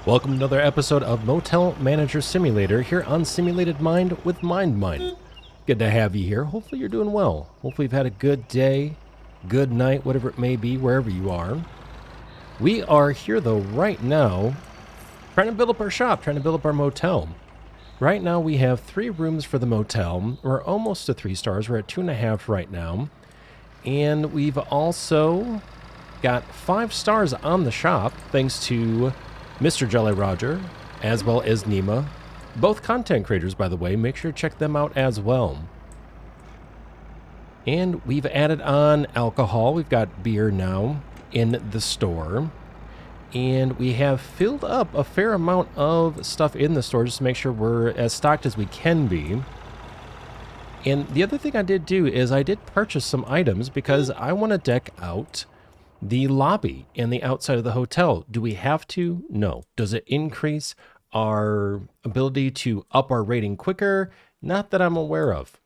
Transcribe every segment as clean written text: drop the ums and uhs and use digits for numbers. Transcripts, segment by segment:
Welcome to another episode of Motel Manager Simulator here on Simulated Mind with MindMind. Good to have you here. Hopefully you're doing well. Hopefully you've had a good day, good night, whatever it may be, wherever you are. We are here though right now trying to build up our shop, trying to build up our motel. Right now we have 3 rooms for the motel. We're almost to 3 stars. We're at 2.5 right now. And we've also got 5 stars on the shop thanks to Mr. Jolly Roger, as well as Nima. Both content creators, by the way. Make sure to check them out as well. And we've added on alcohol. We've got beer now in the store. And we have filled up a fair amount of stuff in the store just to make sure we're as stocked as we can be. And the other thing I did do is I did purchase some items because I want to deck out the lobby and the outside of the hotel. Do we have to? No. Does it increase our ability to up our rating quicker? Not that I'm aware of.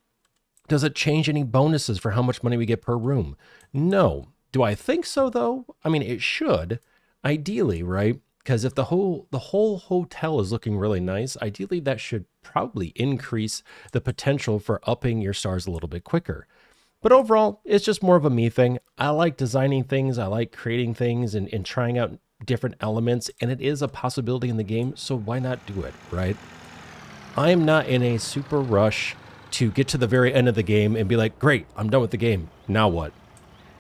Does it change any bonuses for how much money we get per room? No. Do I think so though? I mean, it should, ideally, right? Because if the whole hotel is looking really nice, ideally that should probably increase the potential for upping your stars a little bit quicker. But overall, it's just more of a me thing. I like designing things, I like creating things and trying out different elements, and it is a possibility in the game, so why not do it, right? I'm not in a super rush to get to the very end of the game and be like, great, I'm done with the game, now what?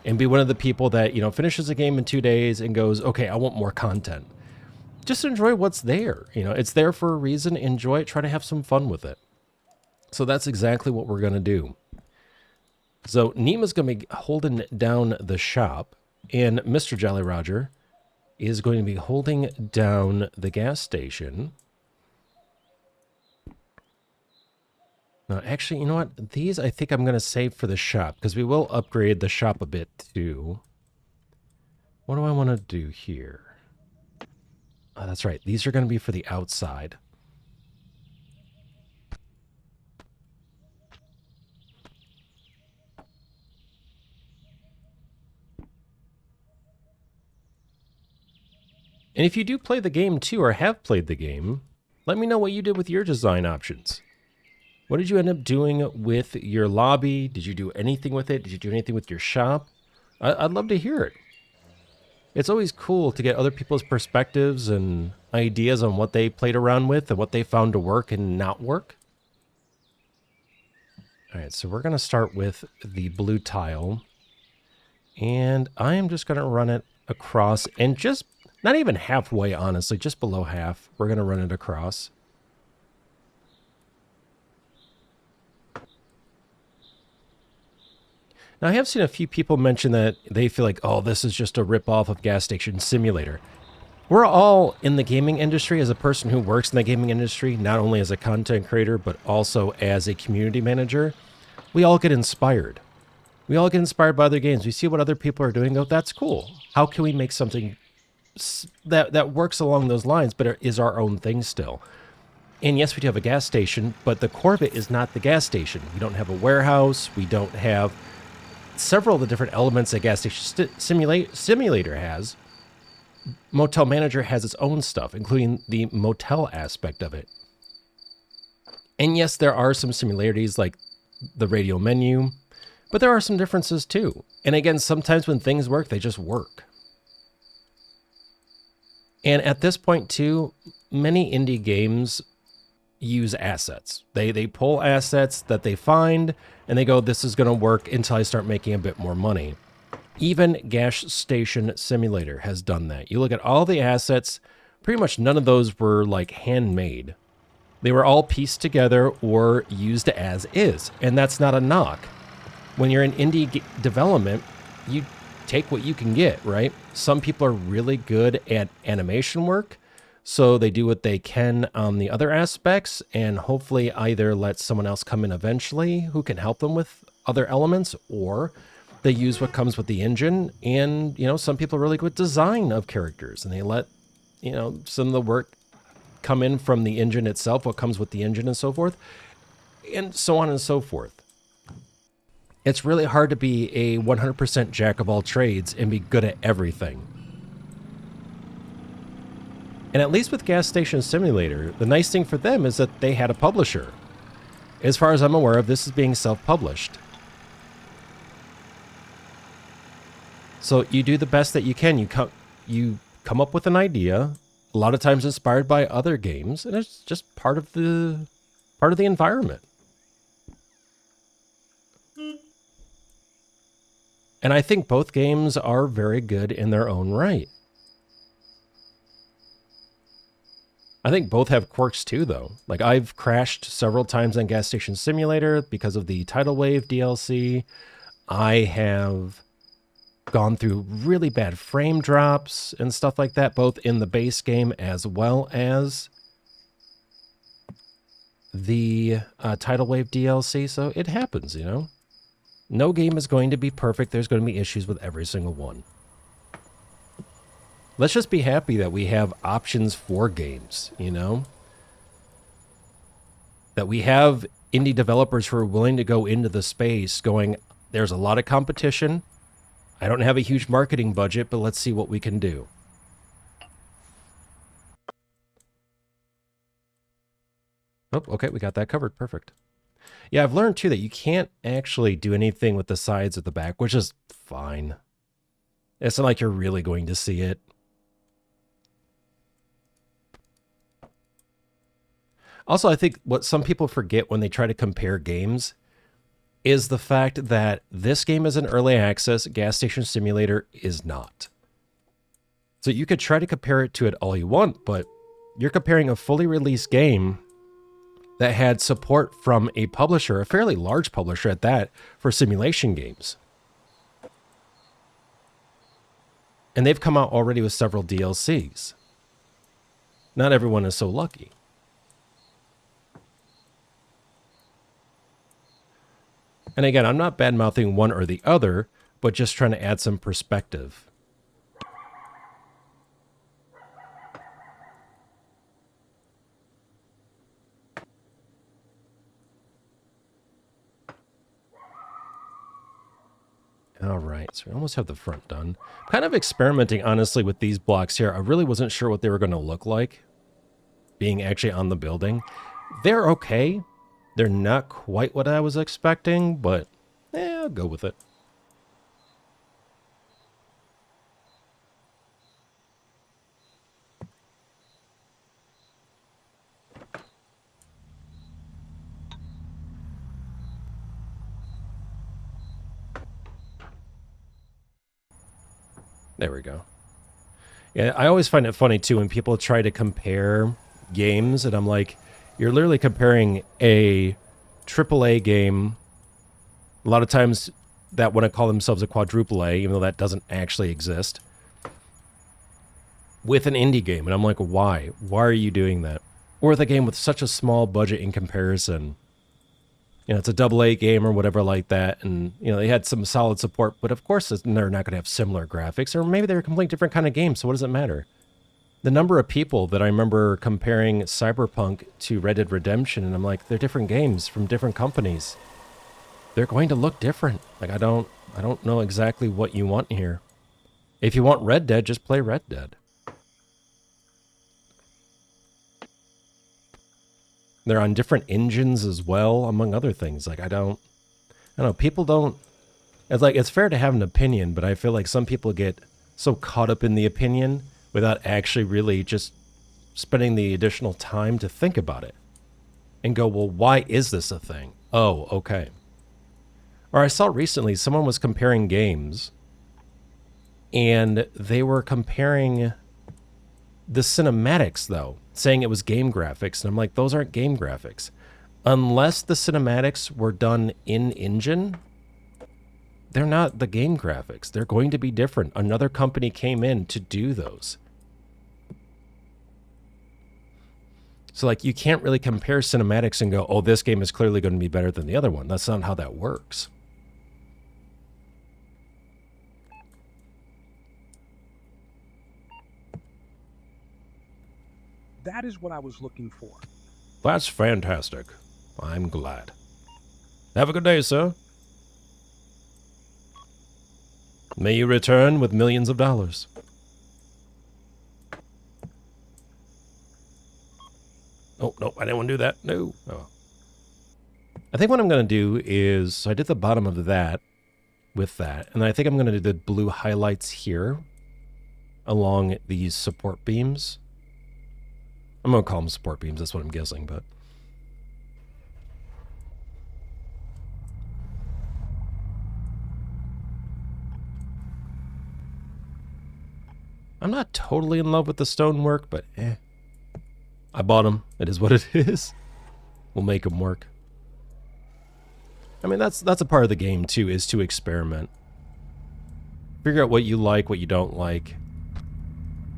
And be one of the people that, you know, finishes a game in 2 days and goes, okay, I want more content. Just enjoy what's there. You know, it's there for a reason. Enjoy it, try to have some fun with it. So that's exactly what we're going to do. So Nima's going to be holding down the shop, and Mr. Jolly Roger is going to be holding down the gas station. Now, actually, you know what? These I think I'm going to save for the shop, because we will upgrade the shop a bit too. What do I want to do here? Oh, that's right. These are going to be for the outside. And if you do play the game too, or have played the game, let me know what you did with your design options. What did you end up doing with your lobby? Did you do anything with it? Did you do anything with your shop? I'd love to hear it. It's always cool to get other people's perspectives and ideas on what they played around with and what they found to work and not work. All right, so we're going to start with the blue tile. And I am just going to run it across and just not even halfway, honestly, just below half. We're going to run it across. Now, I have seen a few people mention that they feel like, oh, this is just a ripoff of Gas Station Simulator. We're all in the gaming industry. As a person who works in the gaming industry, not only as a content creator, but also as a community manager, we all get inspired. We all get inspired by other games. We see what other people are doing, go, that's cool. How can we make something that works along those lines, but is our own thing still? And yes, we do have a gas station, but the core of it is not the gas station. We don't have a warehouse. We don't have several of the different elements that Gas Station Simulator has. Motel Manager has its own stuff, including the motel aspect of it. And yes, there are some similarities like the radio menu, but there are some differences too. And again, sometimes when things work, they just work. And at this point too, many indie games use assets. They pull assets that they find and they go, this is going to work until I start making a bit more money. Even Gas Station Simulator has done that. You look at all the assets, pretty much none of those were like handmade. They were all pieced together or used as is. And that's not a knock. When you're in indie development, you take what you can get, right? Some people are really good at animation work, so they do what they can on the other aspects and hopefully either let someone else come in eventually who can help them with other elements, or they use what comes with the engine. And, you know, some people are really good with design of characters and they let, you know, some of the work come in from the engine itself, what comes with the engine and so forth, and so on and so forth. It's really hard to be a 100% jack of all trades and be good at everything. And at least with Gas Station Simulator, the nice thing for them is that they had a publisher. As far as I'm aware of, this is being self-published. So you do the best that you can. You come up with an idea, a lot of times inspired by other games, and it's just part of the environment. And I think both games are very good in their own right. I think both have quirks too, though. Like, I've crashed several times on Gas Station Simulator because of the Tidal Wave DLC. I have gone through really bad frame drops and stuff like that, both in the base game as well as the Tidal Wave DLC. So it happens, you know? No game is going to be perfect. There's going to be issues with every single one. Let's just be happy that we have options for games, you know? That we have indie developers who are willing to go into the space going, there's a lot of competition. I don't have a huge marketing budget, but let's see what we can do. Oh, okay, we got that covered. Perfect. Yeah, I've learned too that you can't actually do anything with the sides or the back, which is fine. It's not like you're really going to see it. Also, I think what some people forget when they try to compare games is the fact that this game is an early access, Gas Station Simulator is not. So you could try to compare it to it all you want, but you're comparing a fully released game that had support from a publisher, a fairly large publisher at that, for simulation games. And they've come out already with several DLCs. Not everyone is so lucky. And again, I'm not bad-mouthing one or the other, but just trying to add some perspective. All right, so we almost have the front done. Kind of experimenting, honestly, with these blocks here. I really wasn't sure what they were going to look like, being actually on the building. They're okay. They're not quite what I was expecting, but I'll go with it. There we go. Yeah, I always find it funny, too, when people try to compare games, and I'm like, you're literally comparing a AAA game, a lot of times that want to call themselves a quadruple A, even though that doesn't actually exist, with an indie game. And I'm like, why? Why are you doing that? Or with a game with such a small budget in comparison. You know, it's a AA game or whatever like that, and, you know, they had some solid support, but of course they're not going to have similar graphics, or maybe they're a completely different kind of game, so what does it matter? The number of people that I remember comparing Cyberpunk to Red Dead Redemption, and I'm like, they're different games from different companies. They're going to look different. Like, I don't know exactly what you want here. If you want Red Dead, just play Red Dead. They're on different engines as well, among other things. Like, I don't know, people don't, it's like, it's fair to have an opinion, but I feel like some people get so caught up in the opinion without actually really just spending the additional time to think about it and go, well, why is this a thing? Oh, okay. Or I saw recently someone was comparing games, and they were comparing the cinematics, though, saying it was game graphics. And I'm like, those aren't game graphics. Unless the cinematics were done in-engine, they're not the game graphics. They're going to be different. Another company came in to do those. So, like, you can't really compare cinematics and go, oh, this game is clearly going to be better than the other one. That's not how that works. That is what I was looking for. That's fantastic. I'm glad. Have a good day, sir. May you return with millions of dollars. Oh, no, I didn't want to do that. No. Oh. I think what I'm going to do is, so I did the bottom of that with that, and I think I'm going to do the blue highlights here along these support beams. I'm going to call them support beams, that's what I'm guessing, but... I'm not totally in love with the stonework, but eh. I bought them. It is what it is. We'll make them work. I mean, that's a part of the game, too, is to experiment. Figure out what you like, what you don't like.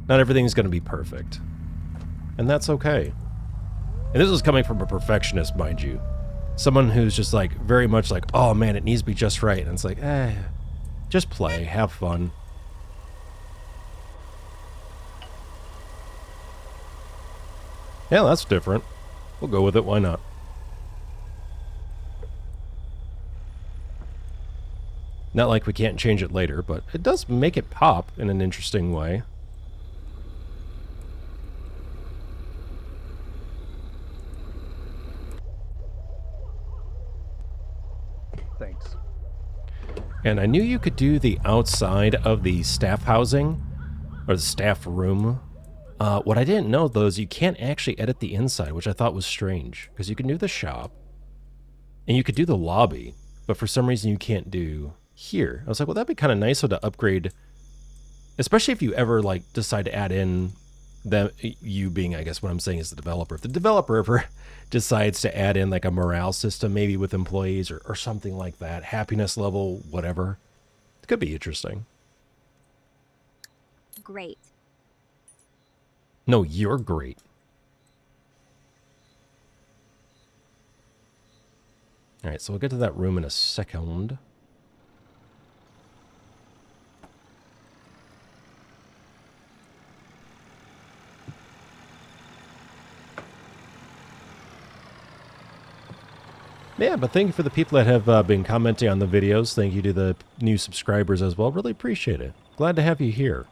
Not everything's going to be perfect. And that's okay. And this is coming from a perfectionist, mind you. Someone who's just like, very much like, oh man, it needs to be just right. And it's like, just play, have fun. Yeah, that's different. We'll go with it, why not? Not like we can't change it later, but it does make it pop in an interesting way. Thanks. And I knew you could do the outside of the staff housing, or the staff room. What I didn't know, though, is you can't actually edit the inside, which I thought was strange, because you can do the shop, and you could do the lobby, but for some reason you can't do here. I was like, well, that'd be kind of nice to upgrade, especially if you ever, like, decide to add in them, you being, I guess what I'm saying is the developer. If the developer ever decides to add in, like, a morale system, maybe with employees or something like that, happiness level, whatever, it could be interesting. Great. No, you're great. All right, so we'll get to that room in a second. Yeah, but thank you for the people that have been commenting on the videos. Thank you to the new subscribers as well. Really appreciate it. Glad to have you here.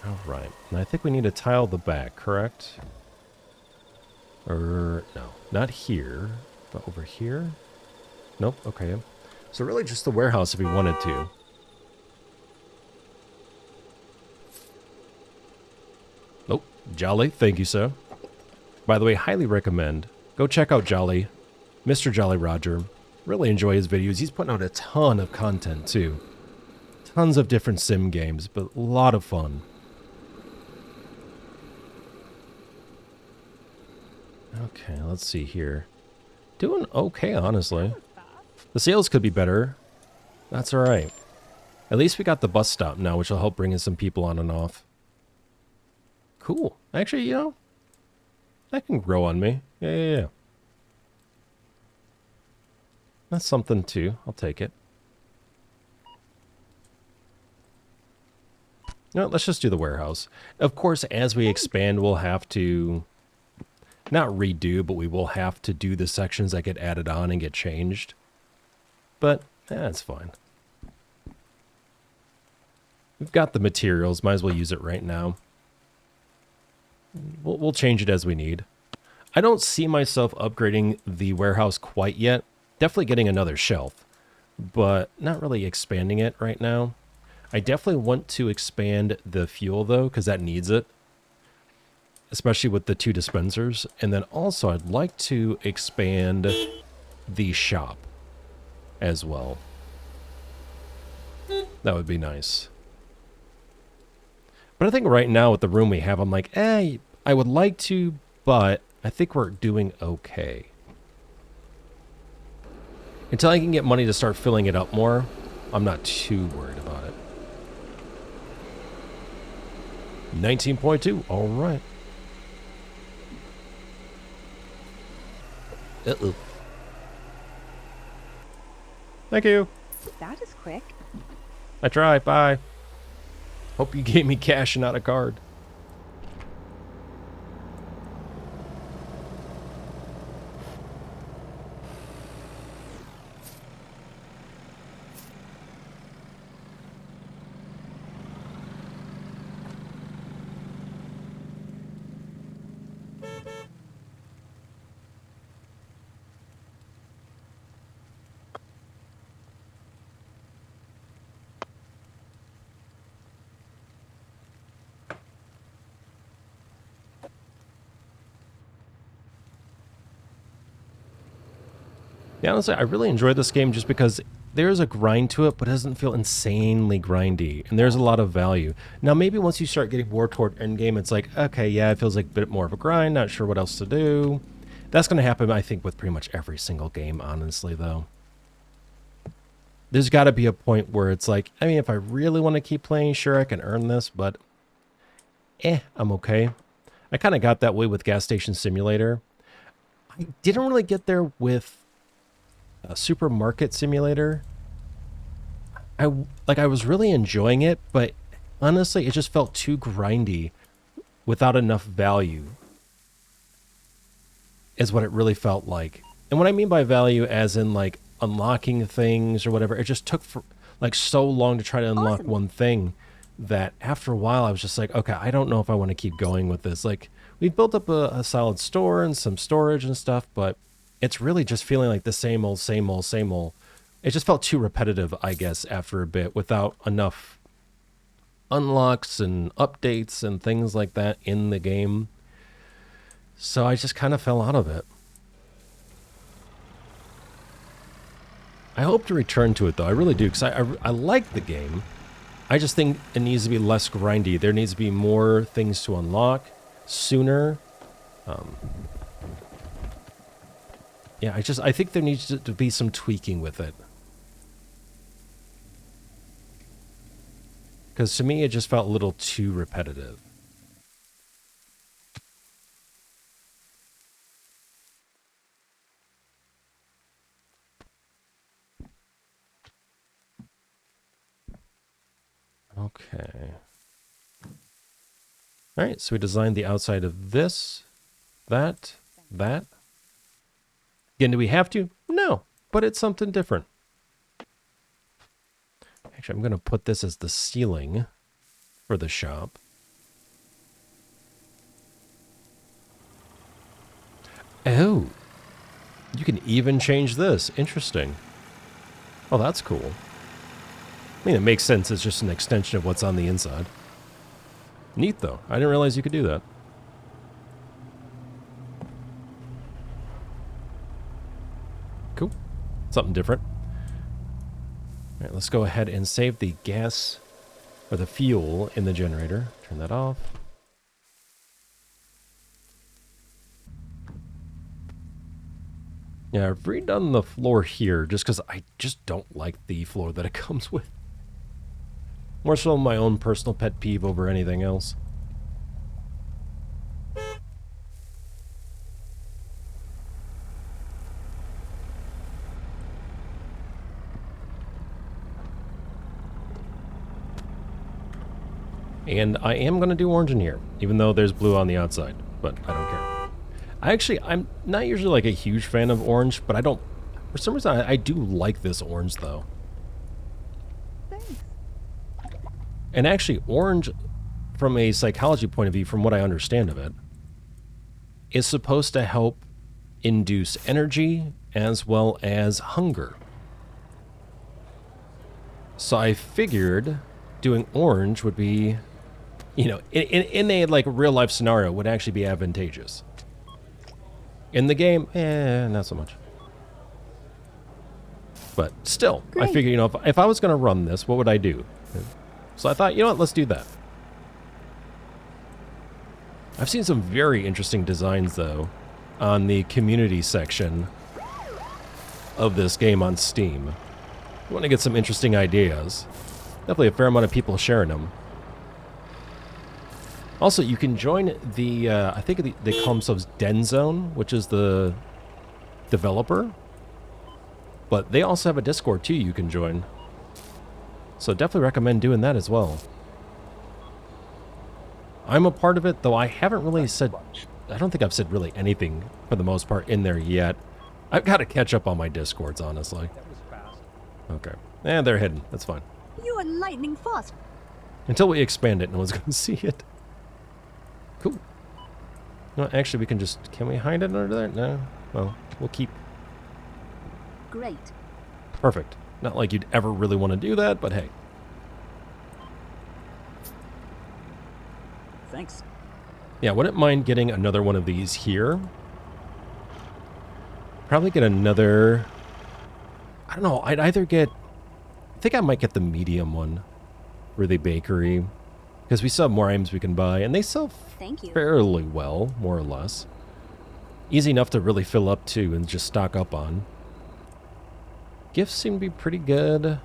All right, and I think we need to tile the back, correct? Or, no, not here, but over here? Nope, okay. So really just the warehouse if we wanted to. Nope, Jolly, thank you, sir. By the way, highly recommend. Go check out Jolly, Mr. Jolly Roger. Really enjoy his videos. He's putting out a ton of content, too. Tons of different sim games, but a lot of fun. Okay, let's see here. Doing okay, honestly. The sales could be better. That's alright. At least we got the bus stop now, which will help bring in some people on and off. Cool. Actually, you know, that can grow on me. Yeah. That's something, too. I'll take it. No, let's just do the warehouse. Of course, as we expand, we'll have to... not redo, but we will have to do the sections that get added on and get changed. But, that's fine. We've got the materials. Might as well use it right now. We'll change it as we need. I don't see myself upgrading the warehouse quite yet. Definitely getting another shelf, but not really expanding it right now. I definitely want to expand the fuel, though, because that needs it. Especially with the 2 dispensers. And then also I'd like to expand the shop as well. That would be nice. But I think right now with the room we have, I'm like, I would like to, but I think we're doing okay. Until I can get money to start filling it up more, I'm not too worried about it. 19.2, all right. Uh-oh. Thank you. That is quick. I tried. Bye. Hope you gave me cash and not a card. Yeah, honestly, I really enjoyed this game just because there's a grind to it, but it doesn't feel insanely grindy, and there's a lot of value. Now, maybe once you start getting more toward endgame, it's like, okay, yeah, it feels like a bit more of a grind, not sure what else to do. That's going to happen, I think, with pretty much every single game, honestly, though. There's got to be a point where it's like, I mean, if I really want to keep playing, sure, I can earn this, but I'm okay. I kind of got that way with Gas Station Simulator. I didn't really get there with Supermarket Simulator. I was really enjoying it, but honestly, it just felt too grindy without enough value, is what it really felt like. And what I mean by value, as in like unlocking things or whatever, it just took for like so long to try to unlock one thing that after a while I was just like, okay, I don't know if I want to keep going with this. Like, we've built up a solid store and some storage and stuff, but it's really just feeling like the same old, same old, same old. It just felt too repetitive, I guess, after a bit, without enough unlocks and updates and things like that in the game. So I just kind of fell out of it. I hope to return to it, though. I really do, because I like the game. I just think it needs to be less grindy. There needs to be more things to unlock sooner. Yeah, I think there needs to be some tweaking with it. Because to me, it just felt a little too repetitive. Okay. All right, so we designed the outside of this, that. Again, do we have to? No, but it's something different. Actually, I'm going to put this as the ceiling for the shop. Oh, you can even change this. Interesting. Oh, that's cool. I mean, it makes sense. It's just an extension of what's on the inside. Neat, though. I didn't realize you could do that. Cool. Something different. All right, let's go ahead and save the gas or the fuel in the generator. Turn that off. Yeah, I've redone the floor here just because I just don't like the floor that it comes with. More so my own personal pet peeve over anything else. And I am going to do orange in here, even though there's blue on the outside, but I don't care. I'm not usually like a huge fan of orange, but for some reason, I do like this orange, though. Thanks. And actually, orange, from a psychology point of view, from what I understand of it, is supposed to help induce energy as well as hunger. So I figured doing orange would be, you know, in a like real life scenario, would actually be advantageous. In the game, not so much. But still, Great. I figured, you know, if I was going to run this, what would I do? So I thought, you know what, let's do that. I've seen some very interesting designs, though, on the community section of this game on Steam. You want to get some interesting ideas. Definitely a fair amount of people sharing them. Also, you can join the, I think they call themselves Den Zone, which is the developer. But they also have a Discord, too, you can join. So definitely recommend doing that as well. I'm a part of it, though I haven't really said... I don't think I've said really anything, for the most part, in there yet. I've got to catch up on my Discords, honestly. That was fast. Okay. They're hidden. That's fine. You are lightning fast. Until we expand it, no one's going to see it. Cool. No, actually, we can just... Can we hide it under there? No. Well, we'll keep... Great. Perfect. Not like you'd ever really want to do that, but hey. Thanks. Yeah, wouldn't mind getting another one of these here. Probably get another I don't know. I'd either get... I think I might get the medium one for the bakery. Because we still have more items we can buy. And they sell Thank you. fairly well, more or less. Easy enough to really fill up, too, and just stock up on. Gifts seem to be pretty good.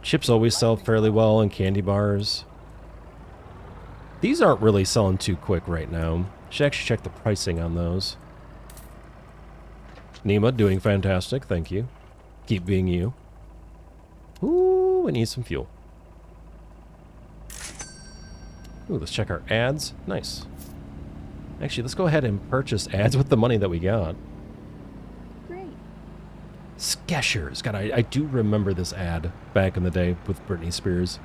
Chips always sell fairly well, and candy bars. These aren't really selling too quick right now. Should actually check the pricing on those. Nima, doing fantastic, thank you. Keep being you. Ooh, we need some fuel. Ooh, let's check our ads. Nice. Actually, let's go ahead and purchase ads with the money that we got. Great. Skechers. God, I do remember this ad back in the day with Britney Spears.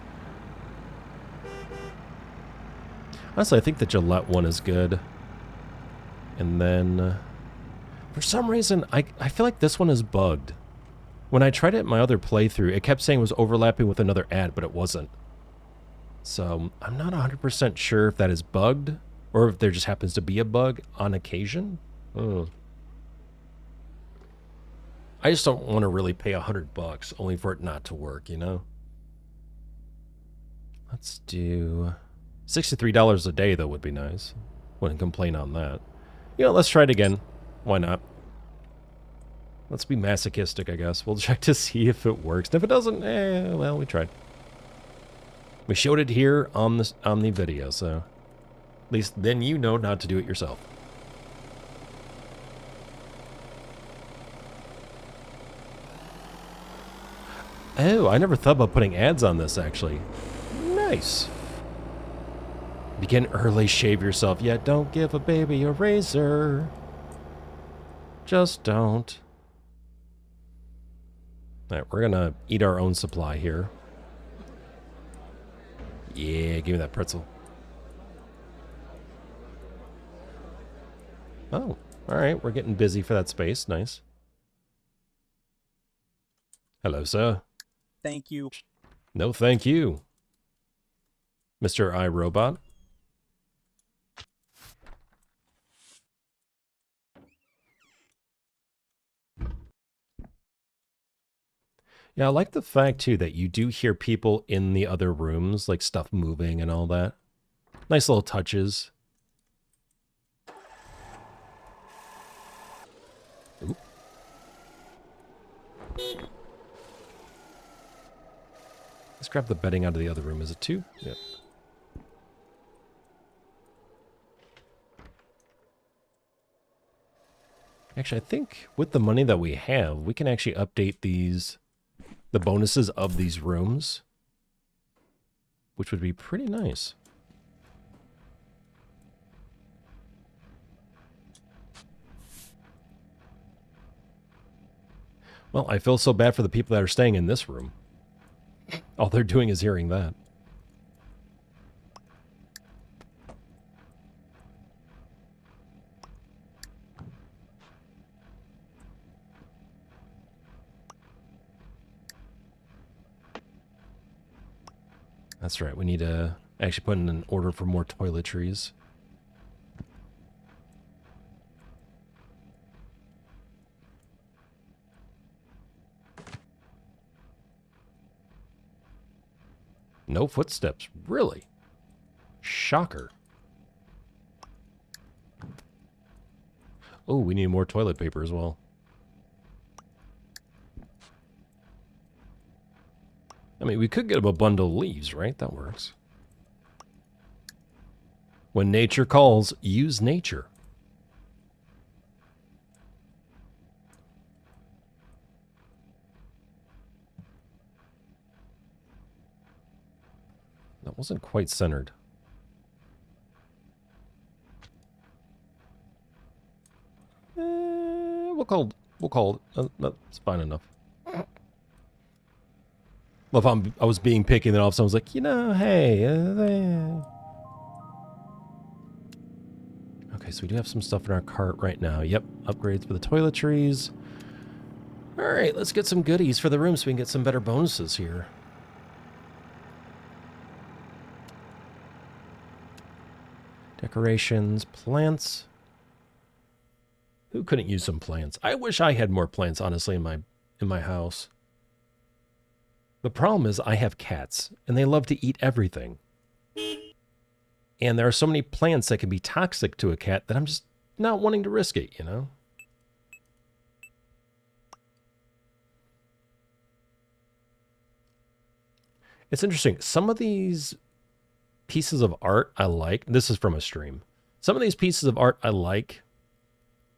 Honestly, I think the Gillette one is good. And then, for some reason, I feel like this one is bugged. When I tried it in my other playthrough, it kept saying it was overlapping with another ad, but it wasn't. So, I'm not 100% sure if that is bugged, or if there just happens to be a bug on occasion. I just don't want to really pay $100 only for it not to work, you know? Let's do... $63 a day, though, would be nice. Wouldn't complain on that. You know, let's try it again. Why not? Let's be masochistic, I guess. We'll check to see if it works. And if it doesn't, well, we tried. We showed it here on the video, so... At least then you know not to do it yourself. Oh, I never thought about putting ads on this, actually. Nice. Begin early, shave yourself. Yeah, don't give a baby a razor. Just don't. Alright, we're gonna eat our own supply here. Yeah, give me that pretzel. Oh, alright, we're getting busy for that space. Nice. Hello, sir. Thank you. No, thank you. Mr. iRobot. Yeah, I like the fact, too, that you do hear people in the other rooms, like stuff moving and all that. Nice little touches. Oop. Let's grab the bedding out of the other room. Is it 2? Yep. Actually, I think with the money that we have, we can actually update these... the bonuses of these rooms, which would be pretty nice. Well, I feel so bad for the people that are staying in this room. All they're doing is hearing that. That's right, we need to actually put in an order for more toiletries. No footsteps, really? Shocker. Oh, we need more toilet paper as well. I mean, we could get him a bundle of leaves, right? That works. When nature calls, use nature. That wasn't quite centered. We'll call it. That's fine enough. Well, if I was being picky, and then all of a sudden I was like, you know, hey. Okay, so we do have some stuff in our cart right now. Yep, upgrades for the toiletries. All right, let's get some goodies for the room so we can get some better bonuses here. Decorations, plants. Who couldn't use some plants? I wish I had more plants, honestly, in in my house. The problem is I have cats, and they love to eat everything. And there are so many plants that can be toxic to a cat that I'm just not wanting to risk it, you know? It's interesting. Some of these pieces of art I like. This is from a stream. Some of these pieces of art I like,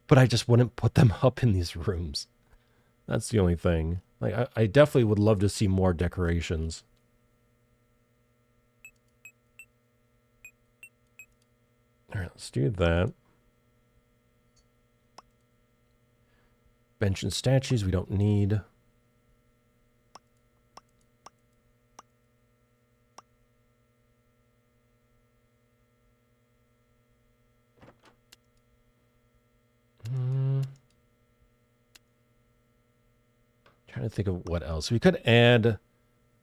but I just wouldn't put them up in these rooms. That's the only thing. Like, I definitely would love to see more decorations. All right, let's do that. Bench and statues we don't need. Trying to think of what else. We could add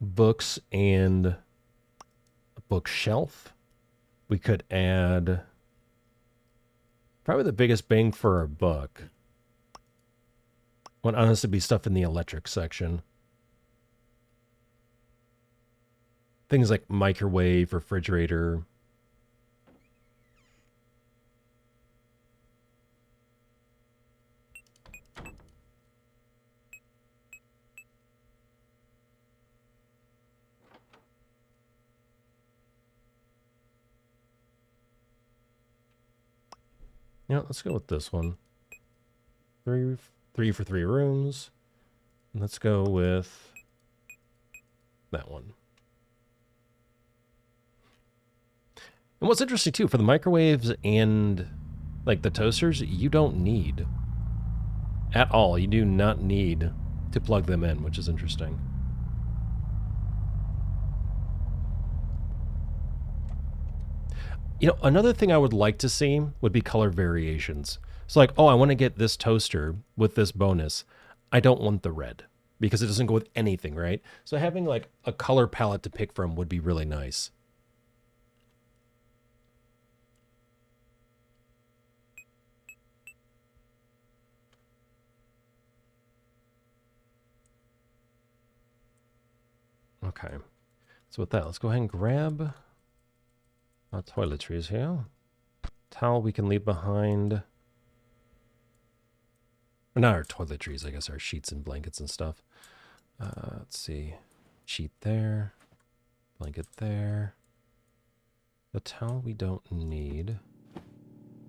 books and a bookshelf. We could add probably the biggest bang for our buck would honestly be stuff in the electric section. Things like microwave, refrigerator. Yeah, let's go with this one. Three for 3 rooms. Let's go with that one. And what's interesting too, for the microwaves and like the toasters, you don't need at all. You do not need to plug them in, which is interesting. You know, another thing I would like to see would be color variations. So like, oh, I want to get this toaster with this bonus. I don't want the red because it doesn't go with anything, right? So having like a color palette to pick from would be really nice. Okay. So with that, let's go ahead and grab our toiletries here. Towel we can leave behind. Or not our toiletries, I guess our sheets and blankets and stuff. Let's see. Sheet there. Blanket there. The towel we don't need.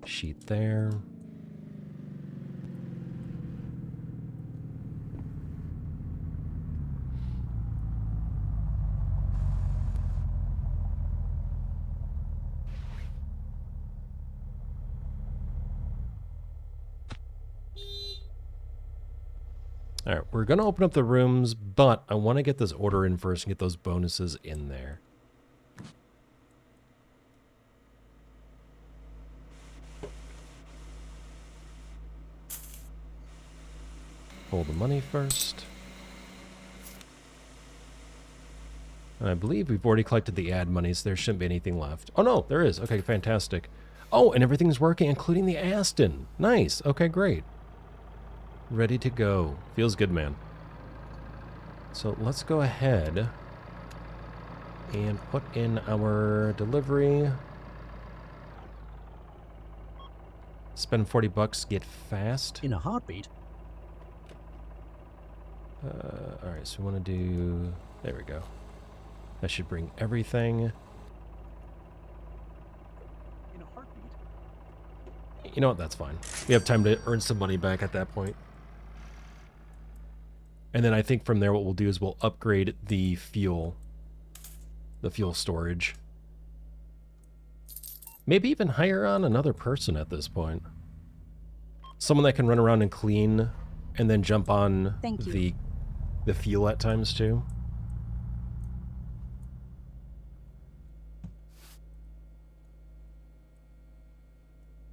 Sheet there. All right, we're going to open up the rooms, but I want to get this order in first and get those bonuses in there. Pull the money first. And I believe we've already collected the ad money, so there shouldn't be anything left. Oh, no, there is. Okay, fantastic. Oh, and everything's working, including the Aston. Nice. Okay, great. Ready to go. Feels good, man. So let's go ahead and put in our delivery. Spend 40 bucks, get fast. In a heartbeat. All right, so we want to do... There we go. That should bring everything. In a heartbeat. You know what? That's fine. We have time to earn some money back at that point. And then I think from there what we'll do is we'll upgrade the fuel storage. Maybe even hire on another person at this point. Someone that can run around and clean and then jump on the fuel at times too.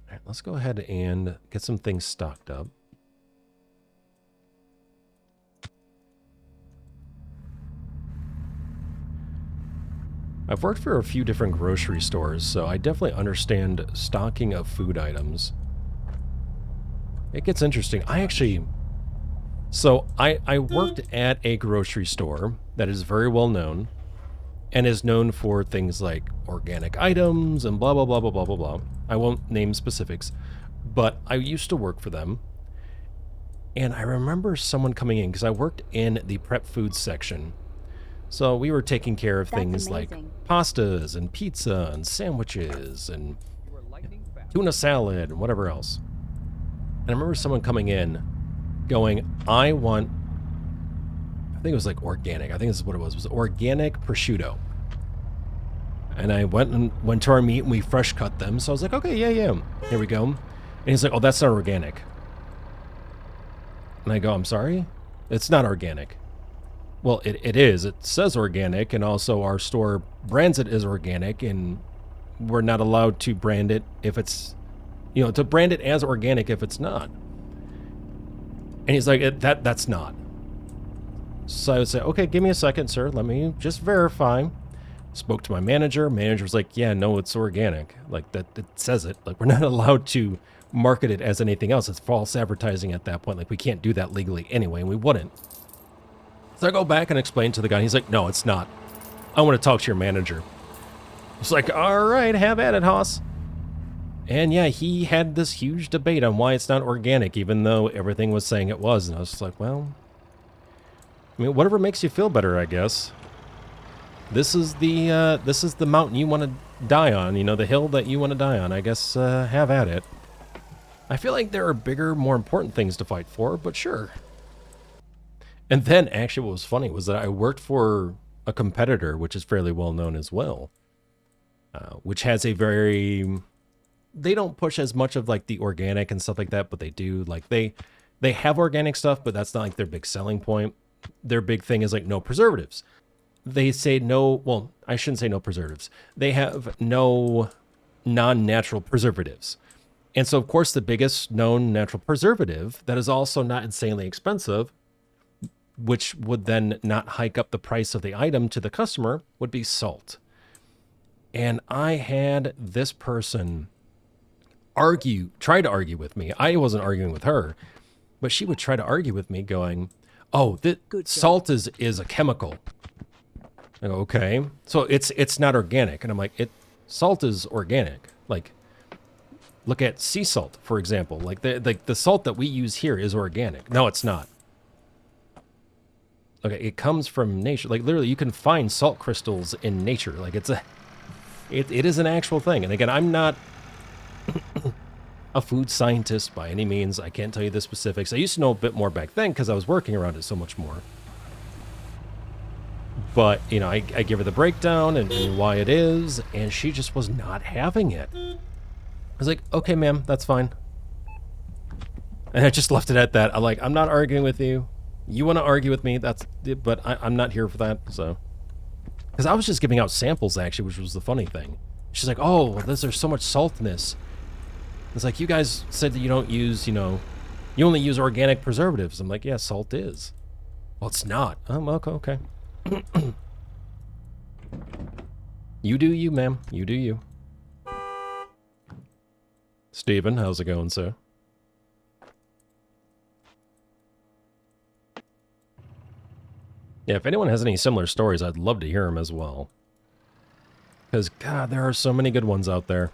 All right, let's go ahead and get some things stocked up. I've worked for a few different grocery stores, so I definitely understand stocking of food items. It gets interesting. I actually So I worked at a grocery store that is very well known and is known for things like organic items and blah, blah, blah, blah, blah, blah, blah. I won't name specifics, but I used to work for them. And I remember someone coming in because I worked in the prep food section. So we were taking care of things like pastas and pizza and sandwiches and tuna salad and whatever else. And I remember someone coming in going, I want, I think it was like organic. I think this is what it was organic prosciutto. And I went to our meat and we fresh cut them. So I was like, okay, yeah. Here we go. And he's like, oh, that's not organic. And I go, I'm sorry? It's not organic. Well, it is. It says organic, and also our store brands it as organic, and we're not allowed to brand it if it's, to brand it as organic if it's not. And he's like, that's not. So I would say, okay, give me a second, sir. Let me just verify. Spoke to my manager. Manager was like, yeah, no, it's organic. Like, that it says it. Like, we're not allowed to market it as anything else. It's false advertising at that point. Like, we can't do that legally anyway, and we wouldn't. So I go back and explain to the guy. He's like, no, it's not. I want to talk to your manager. It's like, all right, have at it, Hoss. And yeah, he had this huge debate on why it's not organic, even though everything was saying it was. And I was just like, well, I mean, whatever makes you feel better, I guess. This is the mountain you want to die on, the hill that you want to die on. I guess have at it. I feel like there are bigger, more important things to fight for, but sure. And then, actually, what was funny was that I worked for a competitor, which is fairly well known as well, which has a very... They don't push as much of, like, the organic and stuff like that, but they do. Like, they have organic stuff, but that's not, like, their big selling point. Their big thing is, like, no preservatives. They say no... Well, I shouldn't say no preservatives. They have no non-natural preservatives. And so, of course, the biggest known natural preservative that is also not insanely expensive, which would then not hike up the price of the item to the customer, would be salt. And I had this person try to argue with me. I wasn't arguing with her, but she would try to argue with me going, oh, salt is a chemical. I go, okay. So it's not organic. And I'm like, salt is organic. Like, look at sea salt, for example. Like the salt that we use here is organic. No, it's not. Okay, it comes from nature. Like, literally, you can find salt crystals in nature. Like, it is an actual thing. And again, I'm not a food scientist by any means. I can't tell you the specifics. I used to know a bit more back then because I was working around it so much more. But, I give her the breakdown and why it is, and she just was not having it. I was like, okay, ma'am, that's fine. And I just left it at that. I'm not arguing with you. You want to argue with me, but I'm not here for that, so. Because I was just giving out samples, actually, which was the funny thing. She's like, oh, there's so much salt in this. It's like, you guys said that you don't use, you only use organic preservatives. I'm like, yeah, salt is. Well, it's not. Okay. You do you, ma'am. You do you. Steven, how's it going, sir? Yeah, if anyone has any similar stories, I'd love to hear them as well. Because, God, there are so many good ones out there.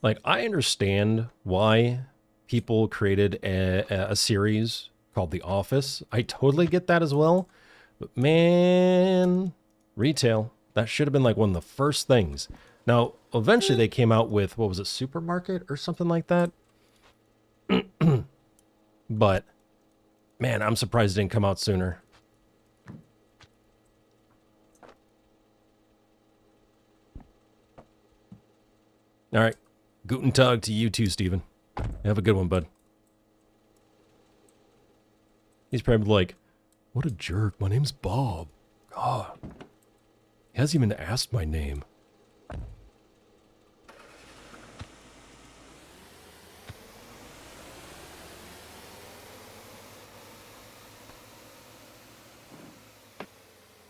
Like, I understand why people created a series called The Office. I totally get that as well. But, man, retail, that should have been like one of the first things. Now, eventually they came out with, what was it, Supermarket or something like that? But, man, I'm surprised it didn't come out sooner. All right. Guten Tag to you too, Steven. Have a good one, bud. He's probably like, what a jerk. My name's Bob. God. He hasn't even asked my name.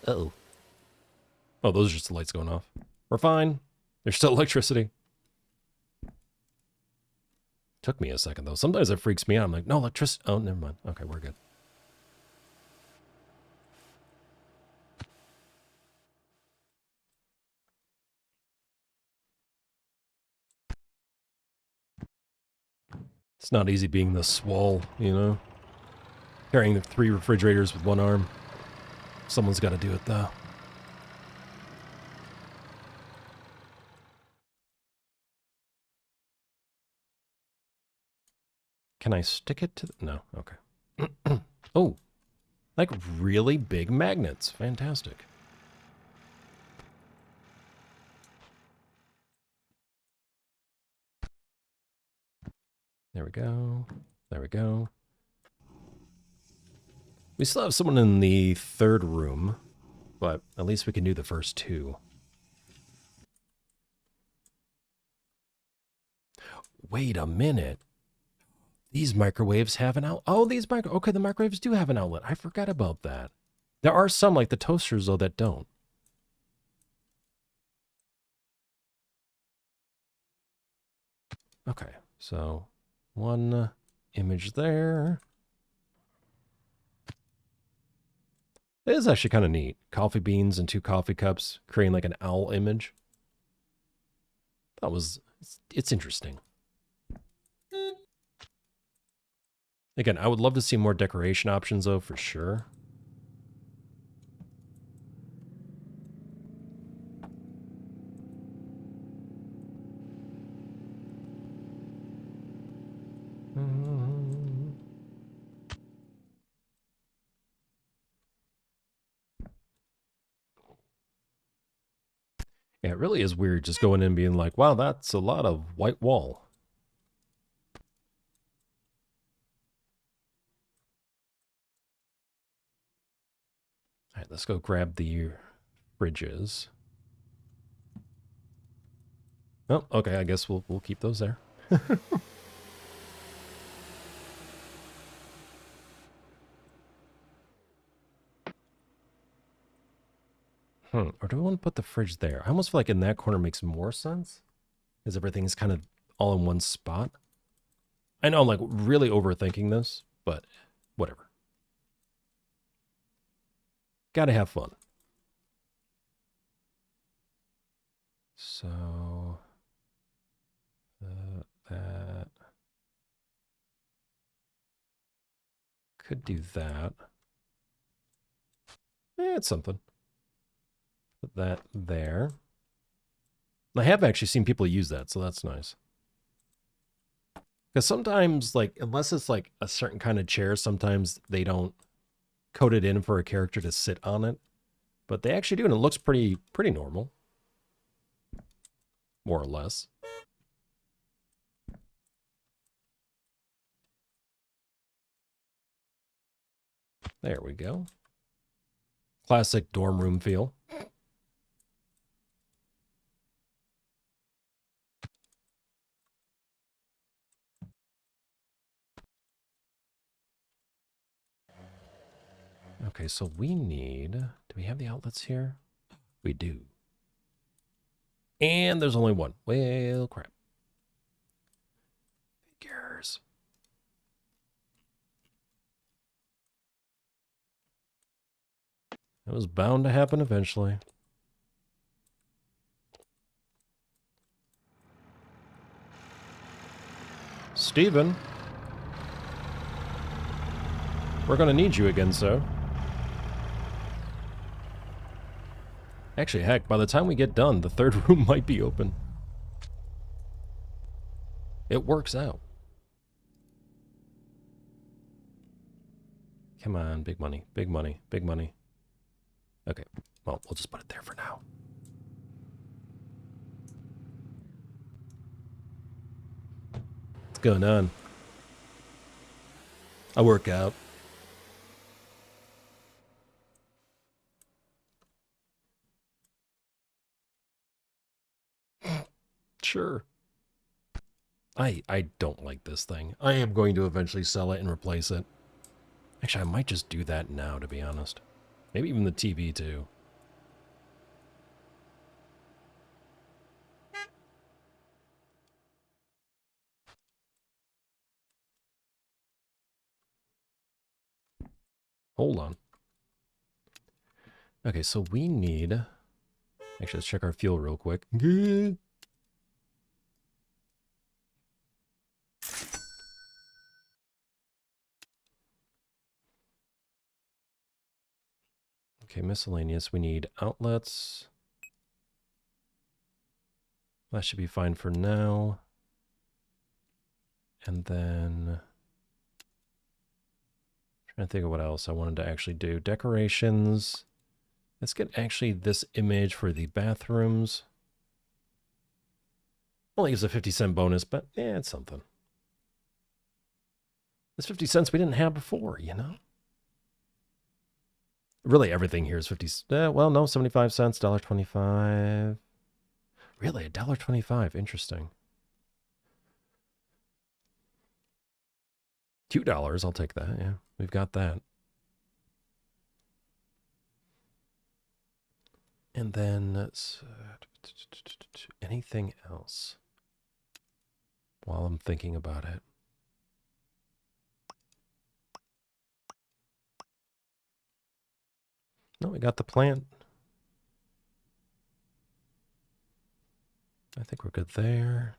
Uh-oh. Oh, those are just the lights going off. We're fine. There's still electricity. Took me a second, though. Sometimes it freaks me out. I'm like, no, electricity. Oh, never mind. Okay, we're good. It's not easy being the swole, you know? Carrying the 3 refrigerators with 1 arm. Someone's got to do it, though. Can I stick it to the... No, okay. Oh, like really big magnets. Fantastic. There we go. There we go. We still have someone in the 3rd room, but at least we can do the first 2. Wait a minute. These microwaves have an outlet. Oh, okay, the microwaves do have an outlet. I forgot about that. There are some, like the toasters, though, that don't. Okay, so 1 image there. It is actually kind of neat. Coffee beans and 2 coffee cups, creating like an owl image. It's interesting. Again, I would love to see more decoration options, though, for sure. Yeah, it really is weird just going in and being like, wow, that's a lot of white wall. All right, let's go grab the fridges. Oh, okay, I guess we'll keep those there. Or do I want to put the fridge there? I almost feel like in that corner makes more sense. Because everything's kind of all in one spot. I know I'm like really overthinking this, but whatever. Gotta have fun. So... that... Could do that. It's something. Put that there. I have actually seen people use that, so that's nice. Because sometimes, like, unless it's like a certain kind of chair, sometimes they don't code it in for a character to sit on it. But they actually do, and it looks pretty normal. More or less. There we go. Classic dorm room feel. Okay, so we need... Do we have the outlets here? We do. And there's only 1. Well, crap. Figures. It was bound to happen eventually. Steven. We're going to need you again, sir. Actually, heck, by the time we get done, the 3rd room might be open. It works out. Come on, big money, big money, big money. Okay, well, we'll just put it there for now. What's going on? I work out. Sure. I don't like this thing. I am going to eventually sell it and replace it. Actually, I might just do that now, to be honest. Maybe even the TV, too. Hold on. Okay, so we need... Actually, let's check our fuel real quick. Okay, miscellaneous. We need outlets. That should be fine for now. And then... trying to think of what else I wanted to actually do. Decorations. Let's get actually this image for the bathrooms. Only gives a 50-cent bonus, but yeah, it's something. It's 50 cents we didn't have before, you know? Really, everything here is 50. Well, no, 75 cents, $1.25. Really, $1.25. Interesting. $2, I'll take that. Yeah, we've got that. And then anything else while I'm thinking about it. No, we got the plant. I think we're good there.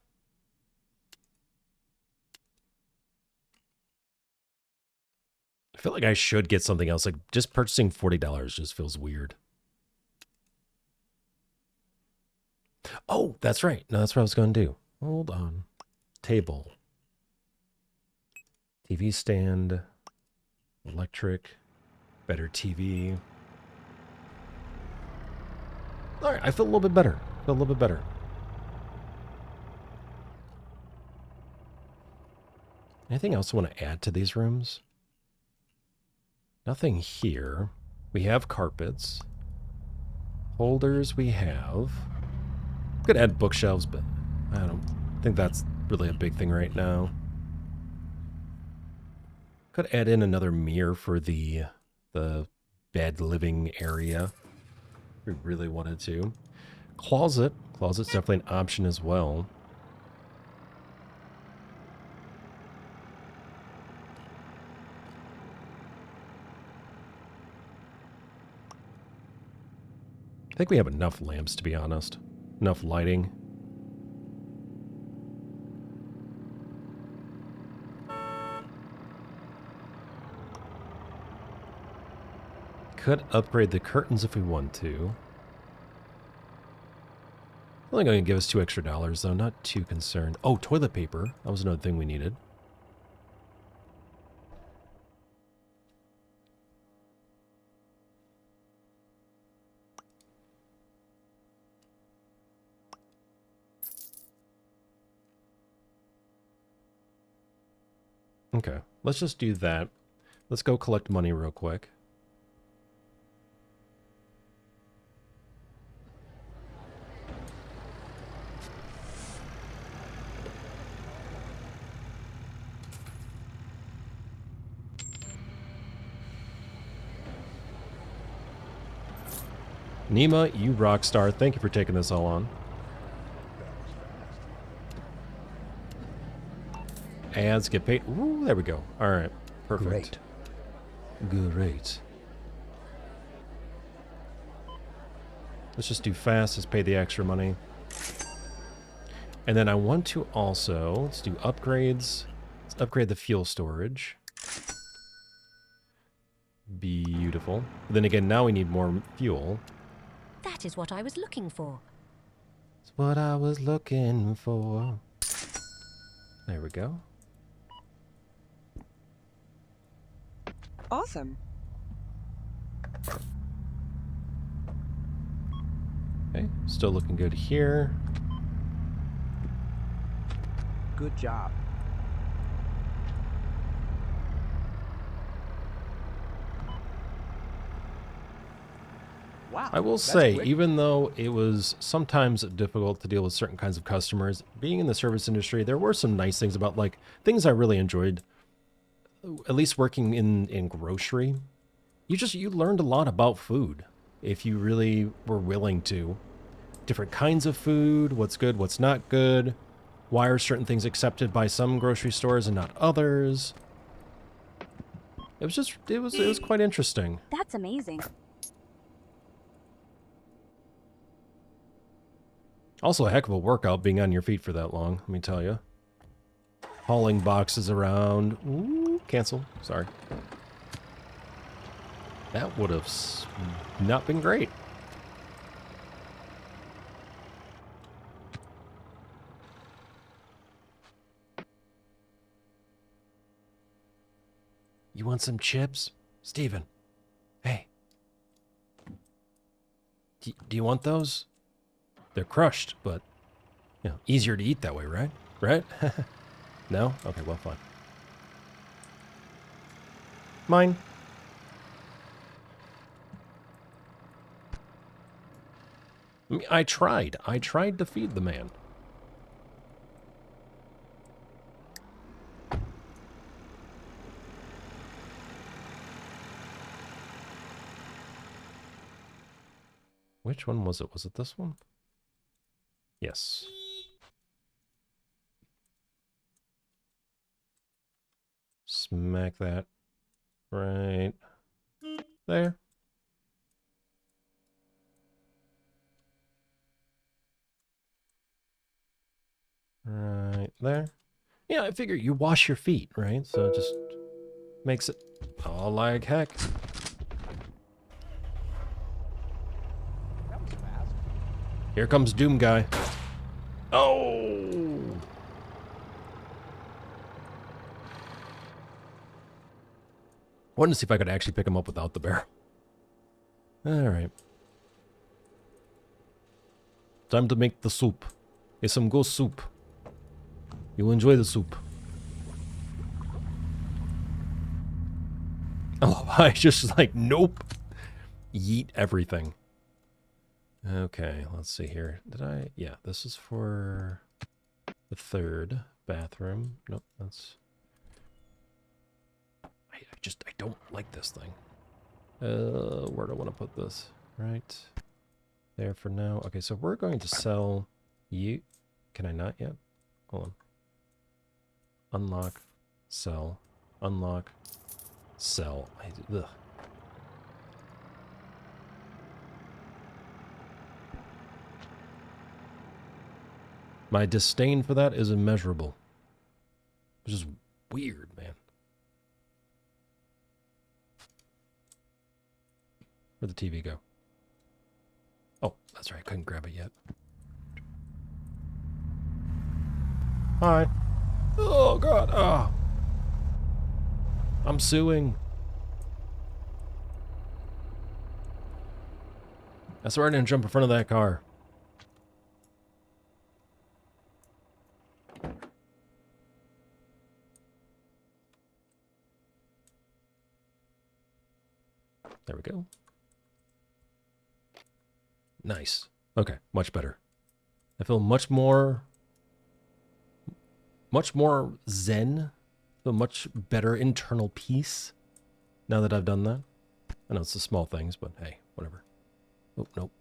I feel like I should get something else. Like, just purchasing $40 just feels weird. Oh, that's right. No, that's what I was going to do. Hold on. Table. TV stand. Electric. Better TV. All right, I feel a little bit better. Feel a little bit better. Anything else I want to add to these rooms? Nothing here. We have carpets. Holders we have. Could add bookshelves, but I don't think that's really a big thing right now. Could add in another mirror for the bed living area. If we really wanted to. Closet. Closet's definitely an option as well. I think we have enough lamps, to be honest. Enough lighting. Could upgrade the curtains if we want to. Only going to give us $2 extra, though. Not too concerned. Oh, toilet paper. That was another thing we needed. Okay, let's just do that. Let's go collect money real quick. Nima, you rock star. Thank you for taking this all on. Ads get paid. Ooh, there we go. All right. Perfect. Great. Let's just do fast. Let's pay the extra money. And then I want to also, let's do upgrades. Let's upgrade the fuel storage. Beautiful. But then again, now we need more fuel. That is what I was looking for. It's what I was looking for. There we go. Awesome. Okay, still looking good here. Good job. Wow. I will that's say, quick. even though it was sometimes difficult to deal with certain kinds of customers, being in the service industry, there were some nice things about, like, things I really enjoyed. At least working in grocery, you learned a lot about food if you really were willing to. Different kinds of food, what's good, what's not good, why are certain things accepted by some grocery stores and not others. It was just, it was quite interesting. That's amazing. Also a heck of a workout being on your feet for that long, let me tell you. Hauling boxes around. Ooh, cancel. Sorry. That would have not been great. You want some chips? Steven. Hey. Do you want those? They're crushed, but, you know, easier to eat that way, right? Right? No? Okay, well, fine. Mine. I mean, I tried. I tried to feed the man. Which one was it? Was it this one? Yes. Smack that right there. Right there. Yeah, I figure you wash your feet, right? So it just makes it all like heck. That was fast. Here comes Doom Guy. Oh! Wanted to see if I could actually pick him up without the barrel. Alright. Time to make the soup. It's some good soup. You'll enjoy the soup. Oh, I just like, nope. Yeet everything. Okay, let's see here. Did I? Yeah, this is for the third bathroom. Nope, that's... I don't like this thing. Where do I want to put this? Right there for now. Okay, so we're going to sell you. Can I not yet? Hold on. Unlock, sell, unlock, sell. Ugh. My disdain for that is immeasurable. It's just weird, man. Where'd the TV go? Oh, that's right. I couldn't grab it yet. Hi. Oh, God. Oh. I'm suing. I swear I didn't jump in front of that car. There we go. Nice. Okay, much better. I feel much more zen. Feel much better internal peace now that I've done that. I know it's the small things, but hey, whatever. Oh, nope.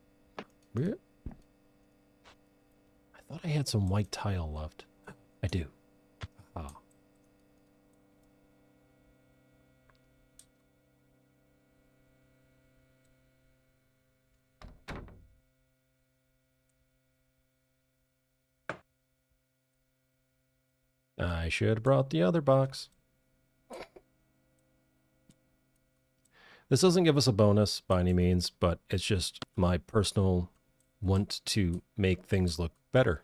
I thought I had some white tile left. I do. Ah. I should have brought the other box. This doesn't give us a bonus by any means, but it's just my personal want to make things look better.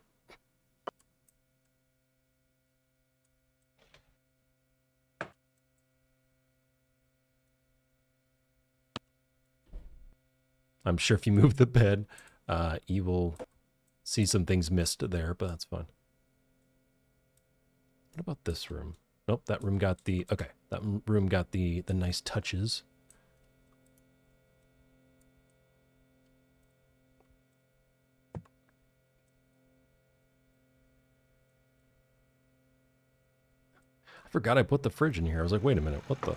I'm sure if you move the bed, you will see some things missed there, but that's fine. What about this room? Nope, that room got the... Okay, that room got the nice touches. I forgot I put the fridge in here. I was like, wait a minute, what the...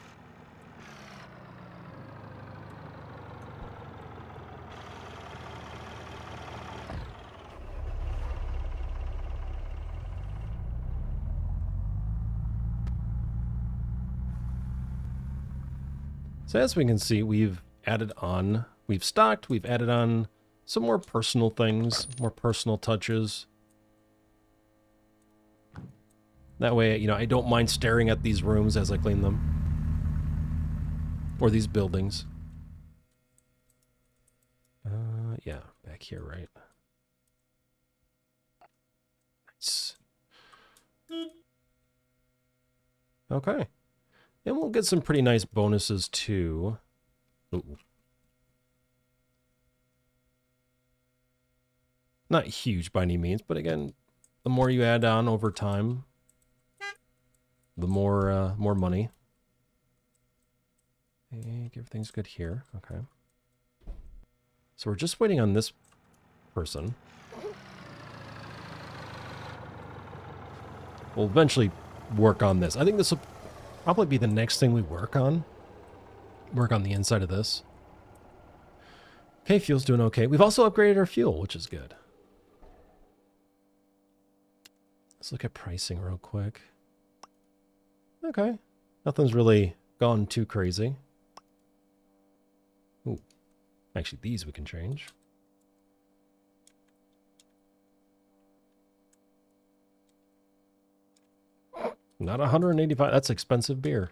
So as we can see, we've added on, we've stocked, we've added on some more personal things, more personal touches. That way, you know, I don't mind staring at these rooms as I clean them. Or these buildings. Yeah, back here, right? Nice. Okay. And we'll get some pretty nice bonuses, too. Ooh. Not huge by any means, but again, the more you add on over time, the more money. And everything's good here. Okay. So we're just waiting on this person. We'll eventually work on this. I think this will probably be the next thing we work on. Work on the inside of this. Okay, fuel's doing okay. We've also upgraded our fuel, which is good. Let's look at pricing real quick. Okay. Nothing's really gone too crazy. Ooh. Actually, these we can change. Not 185. That's expensive beer.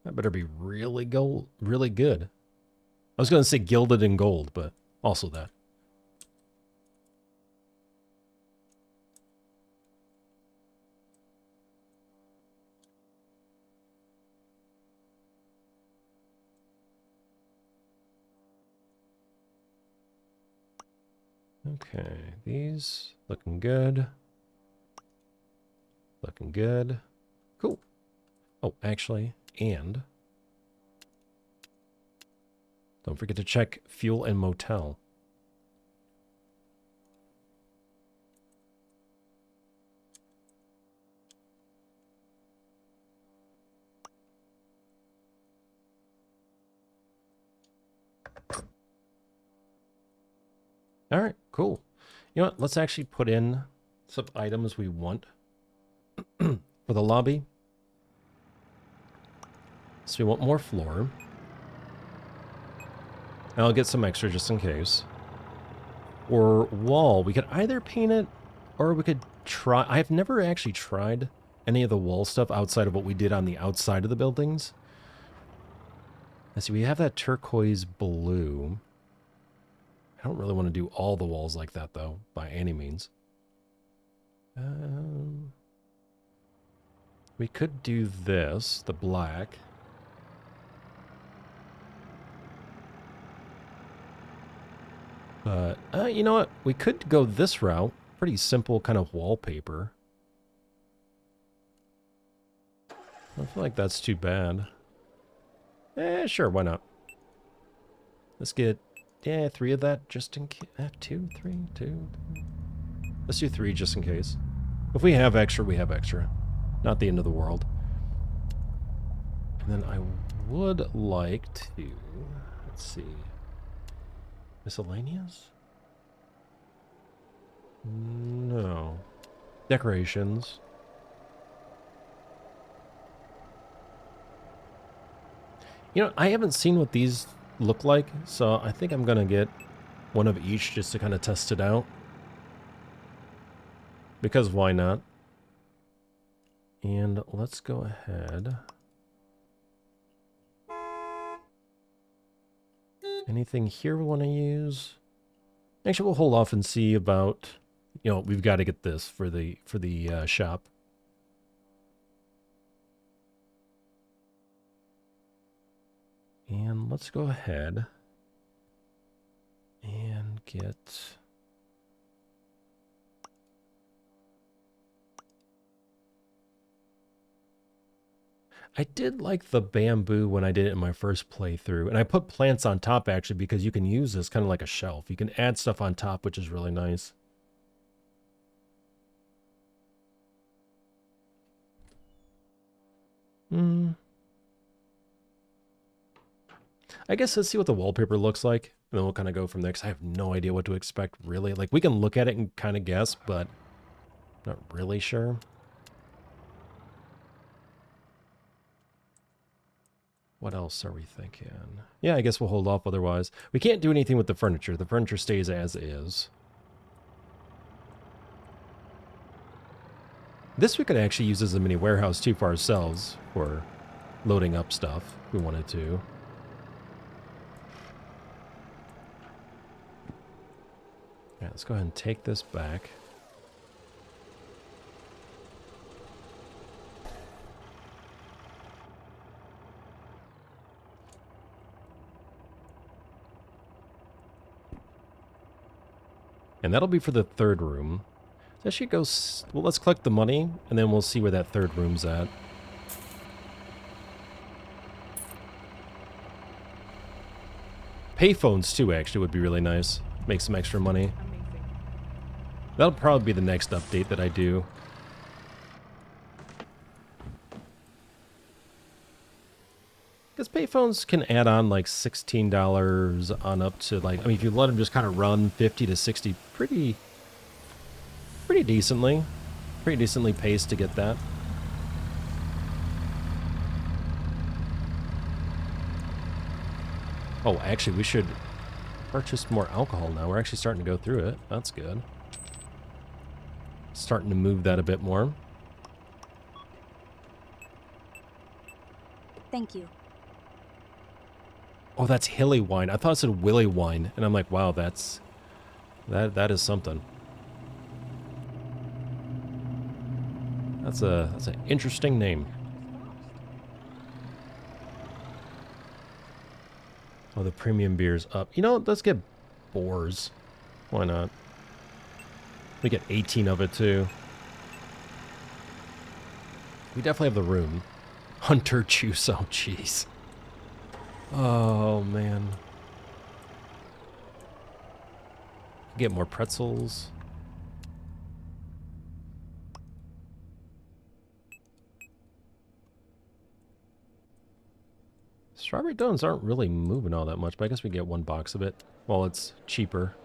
That better be really good. I was going to say gilded in gold, but also that. Okay, these looking good. Looking good. Cool. Oh, actually, and don't forget to check fuel and motel. All right, cool. You know what? Let's actually put in some items we want for the lobby. So we want more floor. And I'll get some extra just in case. Or wall. We could either paint it or we could try. I've never actually tried any of the wall stuff outside of what we did on the outside of the buildings. Let's see, we have that turquoise blue. I don't really want to do all the walls like that, though, by any means. We could do this, the black. But, you know what? We could go this route. Pretty simple kind of wallpaper. I don't feel like that's too bad. Sure, why not? Let's get, yeah, 3 of that just in case. 2, 3, 2. Let's do 3 just in case. If we have extra, we have extra. Not the end of the world. And then I would like to, let's see. Miscellaneous? No. Decorations. You know, I haven't seen what these look like, so I think I'm gonna get one of each just to kind of test it out. Because why not? And let's go ahead. Anything here we want to use? Actually, we'll hold off and see about, you know, we've got to get this for the shop. And let's go ahead and get... I did like the bamboo when I did it in my first playthrough. And I put plants on top, actually, because you can use this kind of like a shelf. You can add stuff on top, which is really nice. I guess let's see what the wallpaper looks like. And then we'll kind of go from there, because I have no idea what to expect, really. Like, we can look at it and kind of guess, but not really sure. What else are we thinking? Yeah, I guess we'll hold off otherwise. We can't do anything with the furniture. The furniture stays as is. This we could actually use as a mini warehouse too for ourselves, for loading up stuff if we wanted to. Yeah, let's go ahead and take this back. And that'll be for the third room. That should go... Well, let's collect the money, and then we'll see where that third room's at. Payphones, too, actually, would be really nice. Make some extra money. Amazing. That'll probably be the next update that I do. Because payphones can add on like $16 on up to like... I mean, if you let them just kind of run 50 to 60 pretty decently. Pretty decently paced to get that. Oh, actually, we should purchase more alcohol now. We're actually starting to go through it. That's good. Starting to move that a bit more. Thank you. Oh, that's hilly wine. I thought it said willy wine, and I'm like, wow, that is something. That's an interesting name. Oh, the premium beer's up. You know, let's get Boars. Why not? We get 18 of it too. We definitely have the room. Hunter juice. Oh, jeez. Oh, man. Get more pretzels. Strawberry donuts aren't really moving all that much, but I guess we get one box of it while it's cheaper.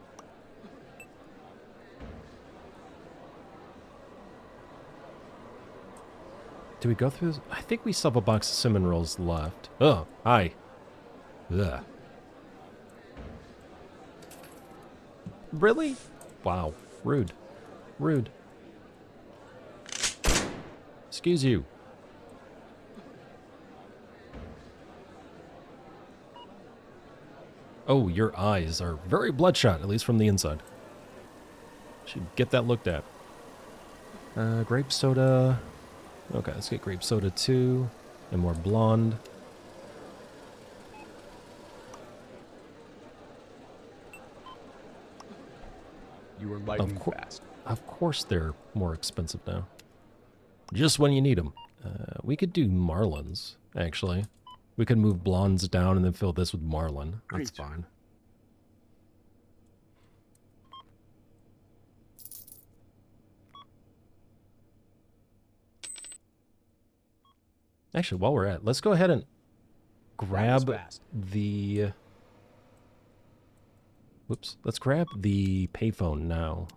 Do we go through this? I think we still have a box of cinnamon rolls left. Oh, hi. Ugh. Really? Wow. Rude. Rude. Excuse you. Oh, your eyes are very bloodshot, at least from the inside. Should get that looked at. Grape soda. Okay, let's get grape soda too. And more blonde. You were lightning fast. Of course they're more expensive now. Just when you need them. We could do Marlins, actually. We could move blondes down and then fill this with Marlin. That's fine. Actually, while we're at, let's go ahead and grab the... Whoops. Let's grab the payphone now.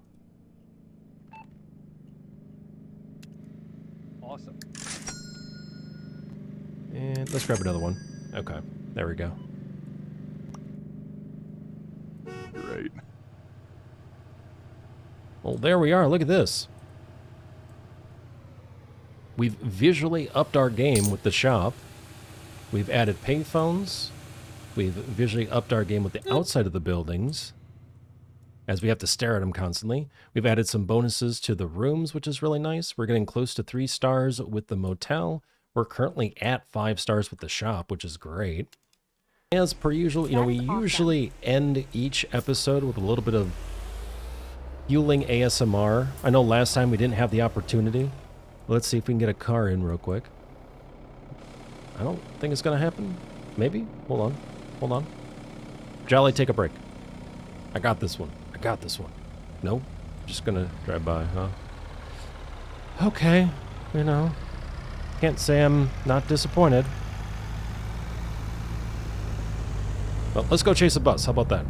Awesome. And let's grab another one. Okay, there we go. Great. Well, there we are. Look at this. We've visually upped our game with the shop. We've added payphones. We've visually upped our game with the outside of the buildings, as we have to stare at them constantly. We've added some bonuses to the rooms, which is really nice. We're getting close to 3 stars with the motel. We're currently at 5 stars with the shop, which is great. As per usual, you know, we usually end each episode with a little bit of fueling ASMR. I know last time we didn't have the opportunity. Let's see if we can get a car in real quick. I don't think it's going to happen. Maybe? Hold on. Hold on. Jolly, take a break. I got this one. I got this one. Nope. Just going to drive by, huh? Okay. You know. Can't say I'm not disappointed. Well, let's go chase a bus. How about that?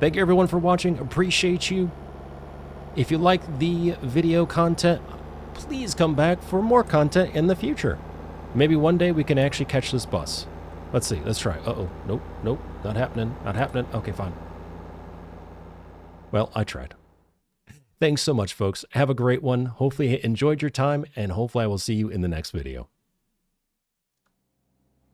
Thank you everyone for watching. Appreciate you. If you like the video content, please come back for more content in the future. Maybe one day we can actually catch this bus. Let's see. Let's try. Uh-oh. Nope. Nope. Not happening. Not happening. Okay, fine. Well, I tried. Thanks so much, folks. Have a great one. Hopefully you enjoyed your time, and hopefully I will see you in the next video.